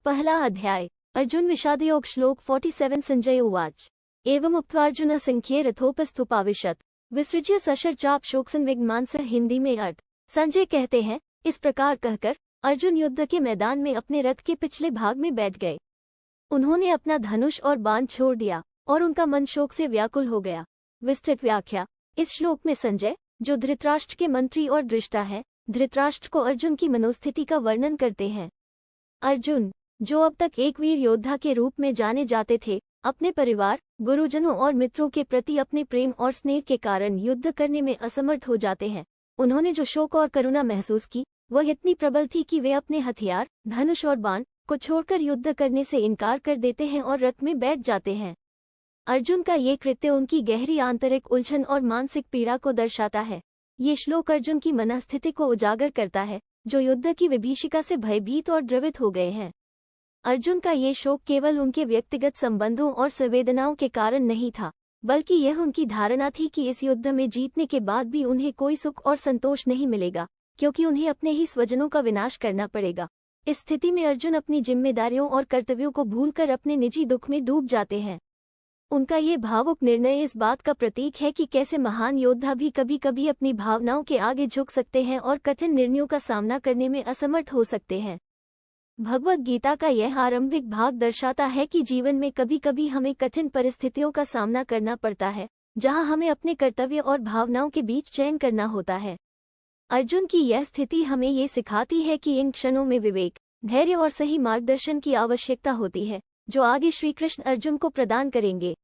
पहला अध्याय। अर्जुन विषादयोग श्लोक 47। संजय उवाच एवं उक्त्वार्जुन संख्ये रथोपस्थुपाविशत् विसृज्य सशर चाप शोकसंविग्मांस। हिंदी में अर्थ। संजय कहते हैं, इस प्रकार कहकर अर्जुन युद्ध के मैदान में अपने रथ के पिछले भाग में बैठ गए। उन्होंने अपना धनुष और बाण छोड़ दिया और उनका मन शोक से व्याकुल हो गया। विस्तृत व्याख्या। इस श्लोक में संजय, जो धृतराष्ट्र के मंत्री और दृष्टा है, धृतराष्ट्र को अर्जुन की मनोस्थिति का वर्णन करते हैं। अर्जुन, जो अब तक एक वीर योद्धा के रूप में जाने जाते थे, अपने परिवार, गुरुजनों और मित्रों के प्रति अपने प्रेम और स्नेह के कारण युद्ध करने में असमर्थ हो जाते हैं। उन्होंने जो शोक और करुणा महसूस की, वह इतनी प्रबल थी कि वे अपने हथियार, धनुष और बाण को छोड़कर युद्ध करने से इनकार कर देते हैं और रथ में बैठ जाते हैं। अर्जुन का ये कृत्य उनकी गहरी आंतरिक उलझन और मानसिक पीड़ा को दर्शाता है। ये श्लोक अर्जुन की मनस्थिति को उजागर करता है, जो युद्ध की विभीषिका से भयभीत और द्रवित हो गए हैं। अर्जुन का ये शोक केवल उनके व्यक्तिगत संबंधों और संवेदनाओं के कारण नहीं था, बल्कि यह उनकी धारणा थी कि इस युद्ध में जीतने के बाद भी उन्हें कोई सुख और संतोष नहीं मिलेगा, क्योंकि उन्हें अपने ही स्वजनों का विनाश करना पड़ेगा। इस स्थिति में अर्जुन अपनी जिम्मेदारियों और कर्तव्यों को भूलकर अपने निजी दुख में डूब जाते हैं। उनका ये भावुक निर्णय इस बात का प्रतीक है कि कैसे महान योद्धा भी कभी कभी अपनी भावनाओं के आगे झुक सकते हैं और कठिन निर्णयों का सामना करने में असमर्थ हो सकते हैं। भगवद गीता का यह आरंभिक भाग दर्शाता है कि जीवन में कभी कभी हमें कठिन परिस्थितियों का सामना करना पड़ता है, जहां हमें अपने कर्तव्य और भावनाओं के बीच चयन करना होता है। अर्जुन की यह स्थिति हमें ये सिखाती है कि इन क्षणों में विवेक, धैर्य और सही मार्गदर्शन की आवश्यकता होती है, जो आगे श्री कृष्ण अर्जुन को प्रदान करेंगे।